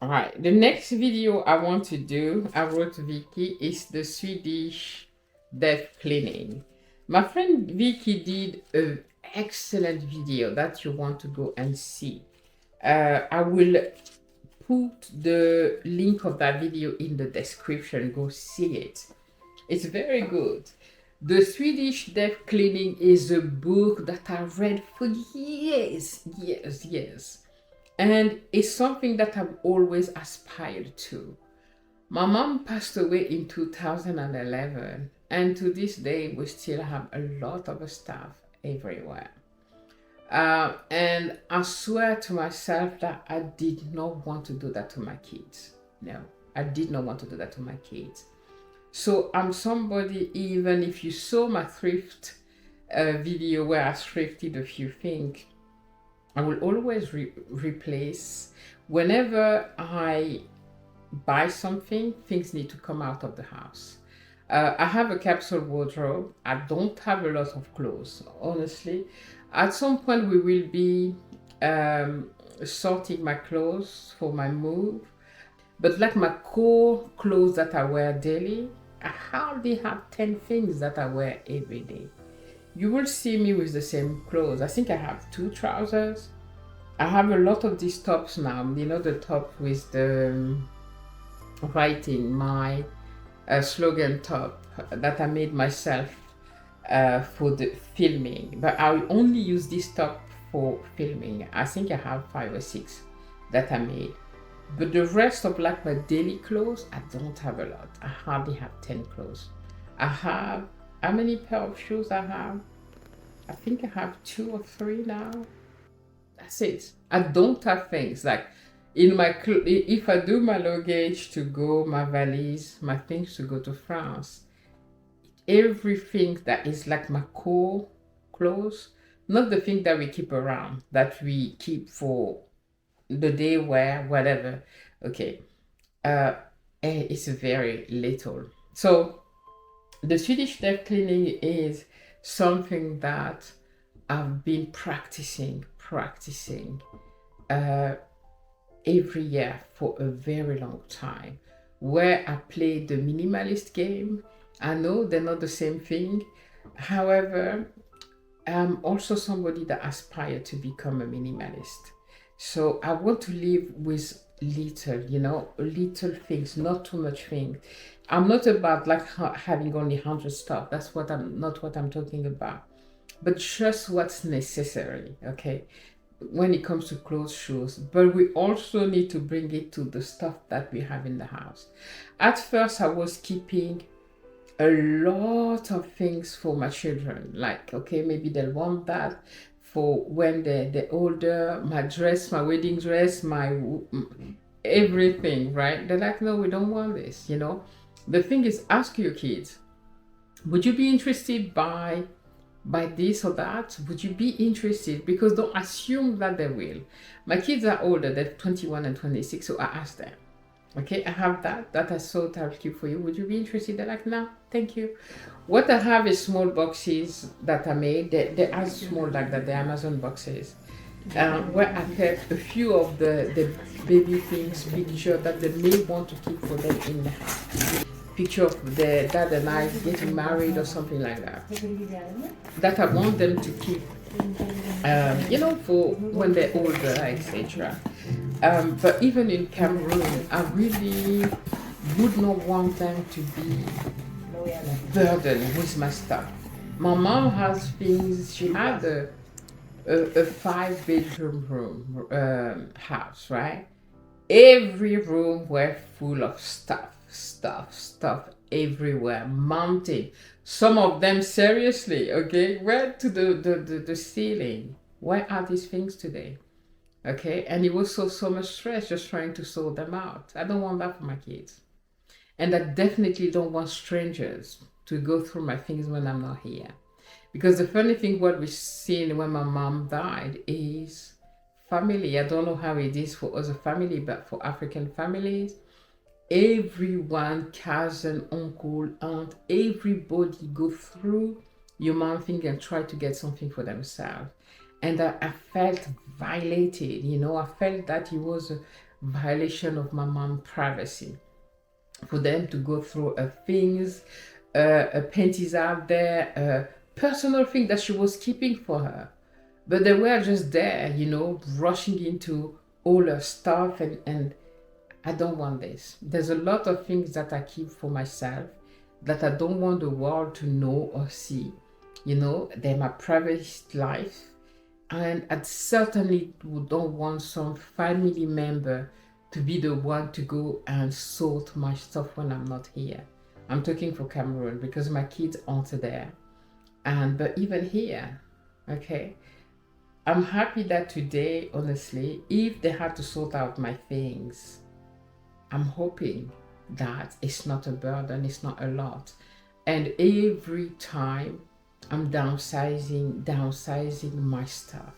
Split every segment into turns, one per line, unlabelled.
All right, the next video I want to do, I wrote to Vicky, is the Swedish Death Cleaning. My friend Vicky did an excellent video that you want to go and see. I will put the link of that video in the description. Go see it. It's very good. The Swedish Death Cleaning is a book that I read for years. And it's something that I've always aspired to. My mom passed away in 2011, and to this day, we still have a lot of stuff everywhere. And I swear to myself that I did not want to do that to my kids. No, I did not want to do that to my kids. So I'm somebody, even if you saw my thrift video where I thrifted a few things, I will always replace. Whenever I buy something, things need to come out of the house. I have a capsule wardrobe. I don't have a lot of clothes, honestly. At some point, we will be sorting my clothes for my move. But like my core clothes that I wear daily, I hardly have 10 things that I wear every day. You will see me with the same clothes. I think I have 2 trousers. I have a lot of these tops now. You know, the top with the writing, my slogan top that I made myself for the filming. But I will only use this top for filming. I think I have 5 or 6 that I made. But the rest of like my daily clothes, I don't have a lot. I hardly have 10 clothes. I have, how many pair of shoes I have? I think I have 2 or 3 now. That's it. I don't have things like in my, if I do my luggage to go, my valise, my things to go to France, everything that is like my core clothes, not the thing that we keep around, that we keep for the day wear, whatever. Okay. It's very little. So the Swedish Death Cleaning is something that I've been practicing every year for a very long time, where I play the Minimalist Game. I know they're not the same thing. However, I'm also somebody that aspires to become a minimalist. So I want to live with little things, not too much things. I'm not about like having only 100 stuff. That's not what I'm talking about. But just what's necessary, okay? When it comes to clothes, shoes. But we also need to bring it to the stuff that we have in the house. At first, I was keeping a lot of things for my children. Like, okay, maybe they'll want that for when they're older, my dress, my wedding dress, my everything, right? They're like, no, we don't want this, you know? The thing is, ask your kids, would you be interested by this or that? Would you be interested? Because don't assume that they will. My kids are older, they're 21 and 26, so I asked them, okay, I have that I thought I'll keep for you. Would you be interested? They're like, no, thank you. What I have is small boxes that I made. They're as small like that, the Amazon boxes, where I kept a few of the baby things, picture that they may want to keep for them in the house. Picture of their dad and I getting married or something like that. That I want them to keep, for when they're older, etc. But even in Cameroon, I really would not want them to be burdened with my stuff. My mom has things. She had a 5-bedroom room house, right? Every room were full of stuff everywhere, mounted. Some of them seriously, okay, went to the ceiling. Where are these things today? Okay, and it was so much stress just trying to sort them out. I don't want that for my kids. And I definitely don't want strangers to go through my things when I'm not here. Because the funny thing, what we've seen when my mom died is family. I don't know how it is for other family, but for African families, everyone, cousin, uncle, aunt, everybody go through your mom thing and try to get something for themselves. And I felt violated, I felt that it was violation of my mom's privacy. For them to go through things, panties out there, personal thing that she was keeping for her. But they were just there, you know, rushing into all her stuff, and I don't want this. There's a lot of things that I keep for myself that I don't want the world to know or see. You know, they're my private life. And I certainly don't want some family member to be the one to go and sort my stuff when I'm not here. I'm talking for Cameroon because my kids aren't there. But even here, okay, I'm happy that today, honestly, if they had to sort out my things, I'm hoping that it's not a burden, it's not a lot. And every time I'm downsizing my stuff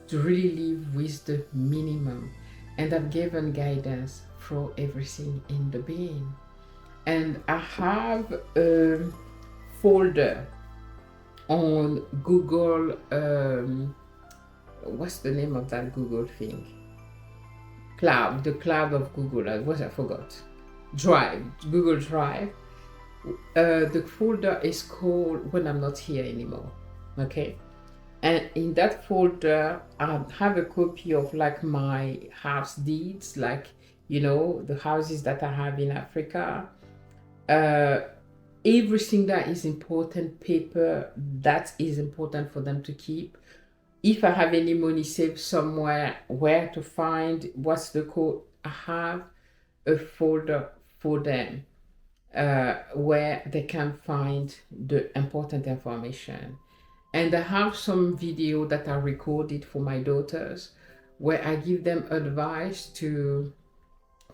to really live with the minimum. And I've given guidance for everything in the bin. And I have a folder on Google, what's the name of that Google thing? The cloud of Google, I forgot. Drive, Google Drive. The folder is called When I'm Not Here Anymore, okay? And in that folder, I have a copy of like my house deeds, like, you know, the houses that I have in Africa. Everything that is important, paper, that is important for them to keep. If I have any money saved somewhere, where to find, what's the code, I have a folder for them where they can find the important information. And I have some video that I recorded for my daughters where I give them advice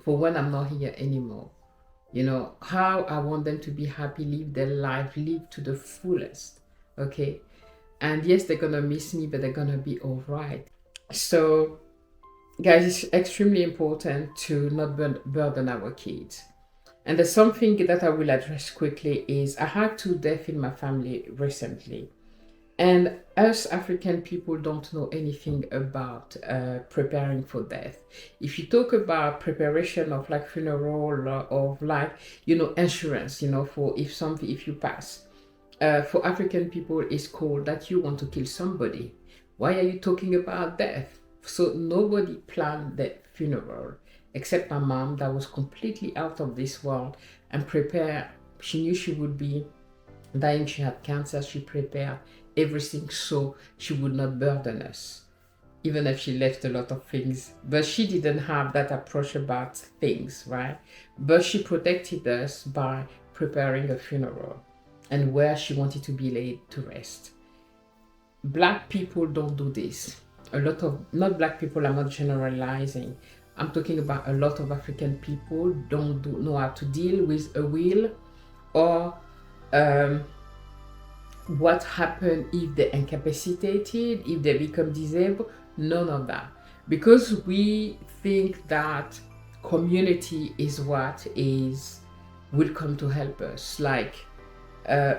for when I'm not here anymore. You know, how I want them to be happy, live their life, live to the fullest, okay? And yes, they're gonna miss me, but they're gonna be all right. So, guys, it's extremely important to not burden our kids. And there's something that I will address quickly is I had 2 deaths in my family recently. And us African people don't know anything about preparing for death. If you talk about preparation of like funeral or of like, you know, insurance, you know, for if you pass, for African people it's called that you want to kill somebody. Why are you talking about death? So nobody planned the funeral except my mom that was completely out of this world and prepared. She knew she would be dying. She had cancer. She prepared everything so she would not burden us, even if she left a lot of things. But she didn't have that approach about things, right? But she protected us by preparing a funeral and where she wanted to be laid to rest. Black people don't do this. Not black people, I'm not generalizing. I'm talking about a lot of African people don't know how to deal with a will or what happened if they're incapacitated, if they become disabled. None of that, because we think that community is what will come to help us. Like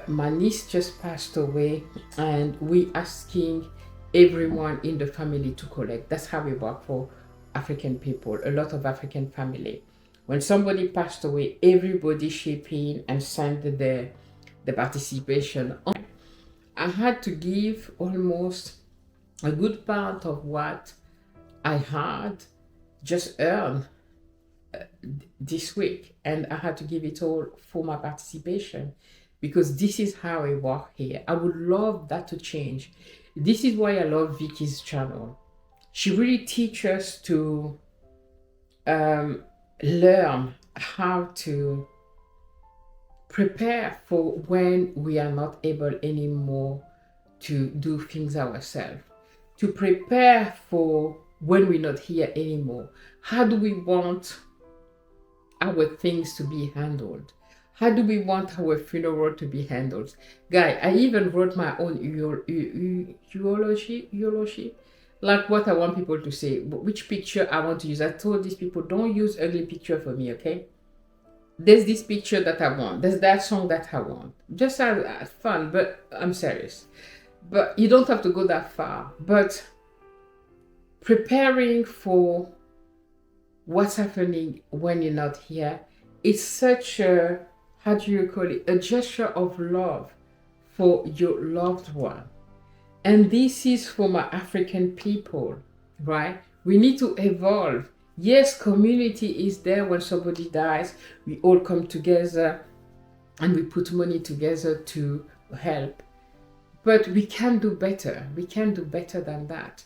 my niece just passed away and we asking everyone in the family to collect. That's how we work for African people, a lot of African family. When somebody passed away, everybody chipped in and sent the participation. I had to give almost a good part of what I had just earned this week, and I had to give it all for my participation, because this is how I work here. I would love that to change. This is why I love Vicky's channel. She really teaches us to learn how to prepare for when we are not able anymore to do things ourselves, to prepare for when we're not here anymore. How do we want our things to be handled? How do we want our funeral to be handled? Guy, I even wrote my own eulogy, like what I want people to say, which picture I want to use. I told these people, don't use ugly picture for me, okay? There's this picture that I want. There's that song that I want. Just have fun, but I'm serious. But you don't have to go that far. But preparing for what's happening when you're not here. It's such a, how do you call it, a gesture of love for your loved one. And this is for my African people, right? We need to evolve. Yes, community is there. When somebody dies, we all come together and we put money together to help. But we can do better. We can do better than that,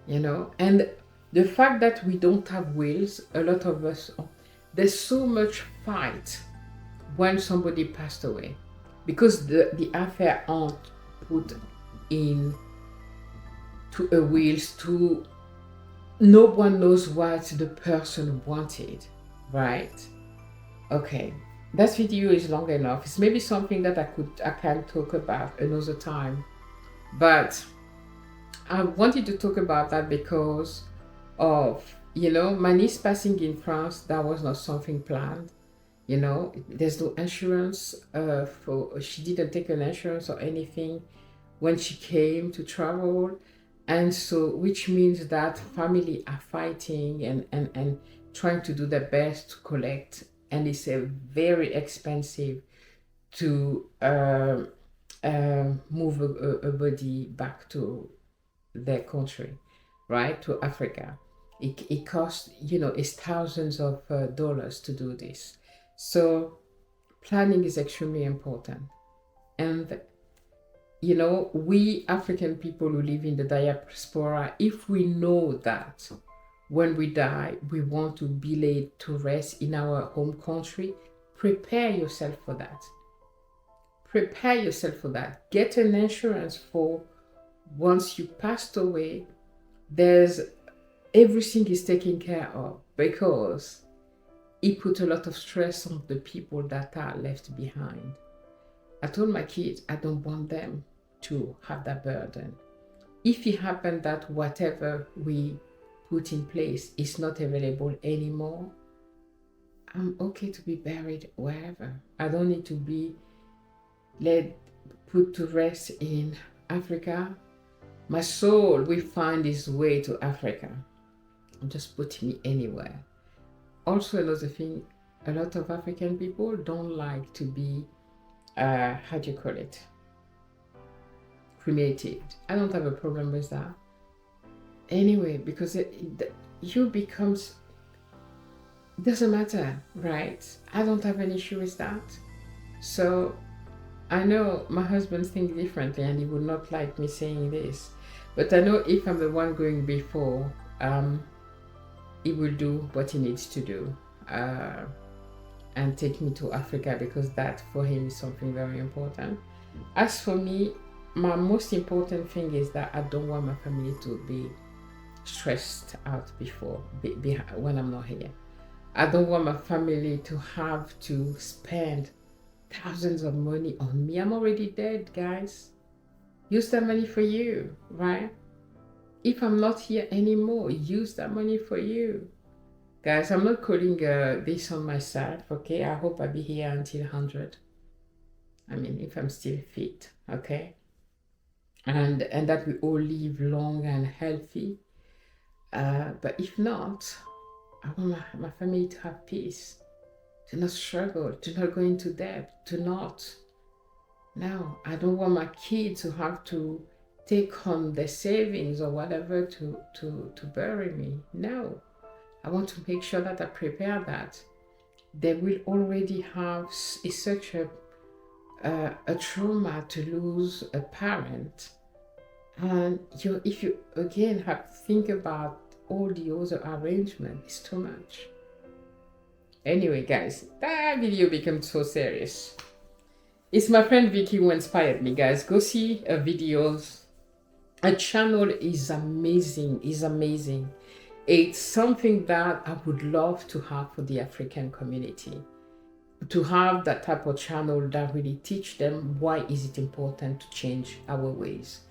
you know? And the fact that we don't have wills, a lot of us, there's so much fight when somebody passed away, because the affair aren't put in to a wills, to no one knows what the person wanted, right? Okay, that video is long enough. It's maybe something that I can talk about another time, but I wanted to talk about that because of, you know, my niece passing in France. That was not something planned. You know, there's no insurance she didn't take an insurance or anything when she came to travel. And so, which means that family are fighting and trying to do their best to collect. And it's very expensive to move a body back to their country, right? To Africa. It costs, you know, it's thousands of dollars to do this. So planning is extremely important. And, you know, we African people who live in the diaspora, if we know that when we die, we want to be laid to rest in our home country, prepare yourself for that. Prepare yourself for that. Get an insurance for once you passed away, everything is taken care of, because it put a lot of stress on the people that are left behind. I told my kids, I don't want them to have that burden. If it happened that whatever we put in place is not available anymore, I'm okay to be buried wherever. I don't need to be put to rest in Africa. My soul will find its way to Africa. Just put me anywhere. Also, another thing, a lot of African people don't like to be, how do you call it, cremated. I don't have a problem with that. Anyway, because you becomes, doesn't matter, right? I don't have an issue with that. So I know my husband thinks differently and he would not like me saying this, but I know if I'm the one going before, he will do what he needs to do and take me to Africa, because that for him is something very important. As for me, my most important thing is that I don't want my family to be stressed out when I'm not here. I don't want my family to have to spend thousands of money on me. I'm already dead, guys. Use that money for you, right? If I'm not here anymore, use that money for you. Guys, I'm not calling this on myself, okay? I hope I'll be here until 100. I mean, if I'm still fit, okay? And that we all live long and healthy. But if not, I want my family to have peace, to not struggle, to not go into debt, to not. No, I don't want my kids to have to take on their savings or whatever to bury me. No, I want to make sure that I prepare that. They will already have such a trauma to lose a parent. And if you again have to think about all the other arrangement, it's too much. Anyway, guys, that video becomes so serious. It's my friend Vicky who inspired me, guys. Go see her videos. Her channel is amazing. It's something that I would love to have for the African community. To have that type of channel that really teach them why is it important to change our ways.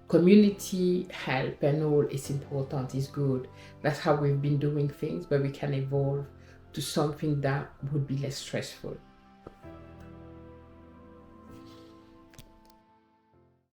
Community help and all is important, is good. That's how we've been doing things, but we can evolve to something that would be less stressful.